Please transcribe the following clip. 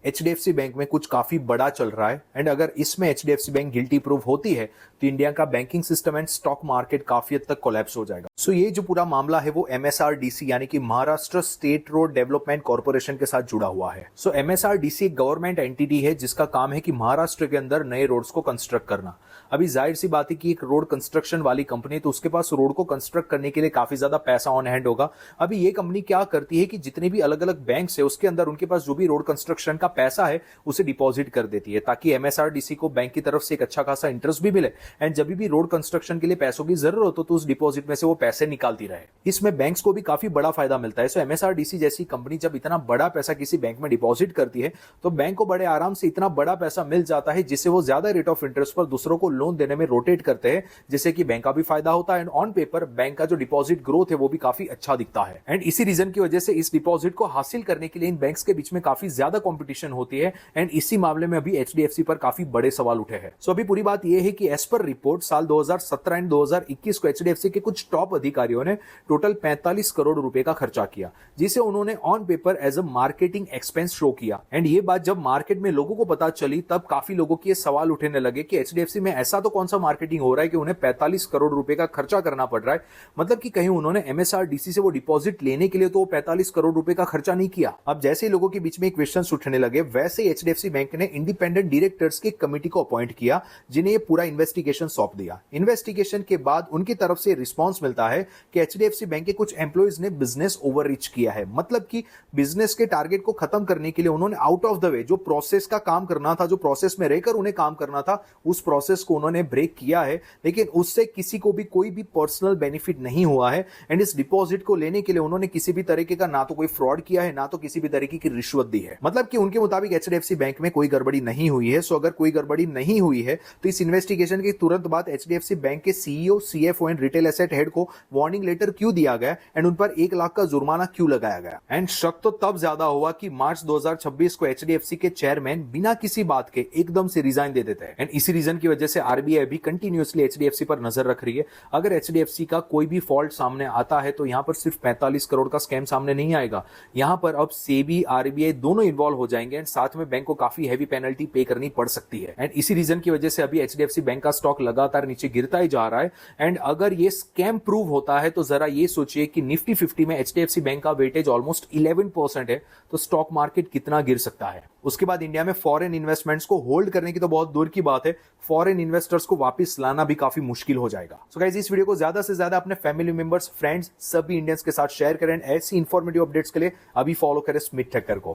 HDFC bank में कुछ काफी बड़ा चल रहा है एंड अगर इसमें एचडीएफसी बैंक गिल्टी प्रूव होती है तो इंडिया का banking system and stock market काफी हद तक कोलैप्स हो जाएगा। सो ये जो पूरा मामला है वो एमएसआरडीसी यानी कि Maharashtra state road development corporation के साथ जुड़ा हुआ है। सो एमएसआरडीसी एक गवर्नमेंट एंटिटी है जिसका काम है कि महाराष्ट्र के अंदर नए रोड्स को कंस्ट्रक्ट करना। अभी जाहिर सी बात है कि एक रोड कंस्ट्रक्शन वाली कंपनी तो उसके पास रोड को कंस्ट्रक्ट करने के लिए काफी ज्यादा पैसा ऑन हैंड होगा। अभी ये कंपनी क्या करती है कि जितने भी अलग अलग बैंक है उसके अंदर उनके पास जो भी रोड कंस्ट्रक्शन का पैसा है उसे डिपॉजिट कर देती है ताकि एमएसआरडीसी को बैंक की तरफ से एक अच्छा खासा इंटरेस्ट भी मिले एंड जब भी रोड कंस्ट्रक्शन के लिए पैसों की जरूरत हो तो उस डिपॉजिट में से वो पैसे निकालती रहे। इसमें बैंक्स को भी काफी बड़ा फायदा मिलता है। सो एमएसआरडीसी जैसी कंपनी जब इतना बड़ा पैसा किसी बैंक में डिपॉजिट करती है तो बैंक को बड़े आराम से इतना बड़ा पैसा मिल जाता है जिससे वो ज्यादा रेट ऑफ इंटरेस्ट पर दूसरों को लोन देने में रोटेट करते हैं, जिससे कि बैंक का भी फायदा होता है एंड ऑन पेपर बैंक का जो डिपॉजिट ग्रोथ है वो भी काफी अच्छा दिखता है। एंड इसी रीजन की वजह से इस डिपॉजिट को हासिल करने के लिए इन बैंक्स के बीच में काफी ज्यादा कंपटीशन होती है एंड इसी मामले में अभी एचडीएफसी पर काफी बड़े सवाल उठे हैं। सो अभी पूरी बात यह है कि एज पर रिपोर्ट साल 2017 एंड 2021 को एचडीएफसी के कुछ टॉप अधिकारियों ने टोटल 45 करोड़ रुपए का खर्चा किया जिसे उन्होंने on paper as a marketing expense show किया। एंड ये बात जब मार्केट में लोगों को पता चली तब काफी लोगों की ये सवाल उठने लगे कि एचडीएफसी में ऐसा तो कौन सा मार्केटिंग हो रहा है कि उन्हें 45 करोड़ रुपए का खर्चा करना पड़ रहा है। मतलब कि कहीं उन्होंने एमएसआरडीसी से वो डिपॉजिट लेने के लिए तो 45 करोड़ रुपए का खर्चा नहीं किया। अब जैसे लोगों के बीच में क्वेश्चन उठने लगे वैसे एचडीएफसी बैंक ने इंडिपेंडेंट डायरेक्टर्स की कमेटी को अपॉइंट किया जिन्हें ये पूरा इन्वेस्टिगेशन सौंप दिया। इन्वेस्टिगेशन के बाद उनकी तरफ से रिस्पॉन्स मिलता है कि एचडीएफसी बैंक के कुछ एम्प्लॉइज ने बिजनेस ओवररीच किया है। मतलब कि बिजनेस के टारगेट को खत्म करने के लिए उन्होंने आउट ऑफ द वे जो प्रोसेस का काम करना था, जो प्रोसेस में रहकर उन्हें काम करना था, उस प्रोसेस को उन्होंने ब्रेक किया है, लेकिन उससे किसी को भी कोई भी पर्सनल बेनिफिट नहीं हुआ है। एंड इस डिपॉजिट को लेने के लिए उन्होंने किसी भी तरीके का ना तो कोई फ्रॉड किया है ना तो किसी भी तरीके की रिश्वत दी है। मतलब कि उनके मुताबिक एचडीएफसी बैंक में कोई गड़बड़ी नहीं हुई है। सो अगर कोई गड़बड़ी नहीं हुई है तो इस इन्वेस्टिगेशन के तुरंत बाद एचडीएफसी बैंक के CEO, CFO and retail asset head को वार्निंग लेटर क्यों दिया गया एंड उन पर 1 लाख का जुर्माना क्यों लगाया गया। एंड शक तो तब ज्यादा हुआ कि मार्च 2026 को एचडीएफसी के चेयरमैन बिना किसी बात के एकदम से रिजाइन दे देते हैं। एंड इसी रीजन की वजह से आरबीआई भी कंटिन्यूअसली एचडीएफसी पर नजर रख रही है। अगर एचडीएफसी का कोई भी फॉल्ट सामने आता है तो यहां पर सिर्फ 45 करोड़ का स्कैम सामने नहीं आएगा, यहां पर अब सेबी, आरबीआई दोनों इन्वॉल्व हो जाएंगे एंड साथ में बैंक को काफी हैवी पेनल्टी पे करनी पड़ सकती है। एंड इसी रीजन की वजह से अभी एचडीएफसी बैंक का स्टॉक लगातार नीचे गिरता ही जा रहा है। एंड अगर ये स्कैम प्रूव होता है तो जरा ये सोचिए कि निफ्टी 50 में एचडीएफसी बैंक का वेटेज ऑलमोस्ट 11% है तो स्टॉक मार्केट कितना गिर सकता है। उसके बाद इंडिया में फॉरेन इन्वेस्टमेंट्स को होल्ड करने की तो बहुत दूर की बात है, फॉरेन इन्वेस्टर्स को वापस लाना भी काफी मुश्किल हो जाएगा। सो गाइस, इस वीडियो को ज्यादा से ज्यादा अपने फैमिली मेंबर्स, फ्रेंड्स, सभी इंडियंस के साथ शेयर करें। ऐसी इंफॉर्मेटिव अपडेट्स के लिए अभी फॉलो करें स्मिथ टेकर को।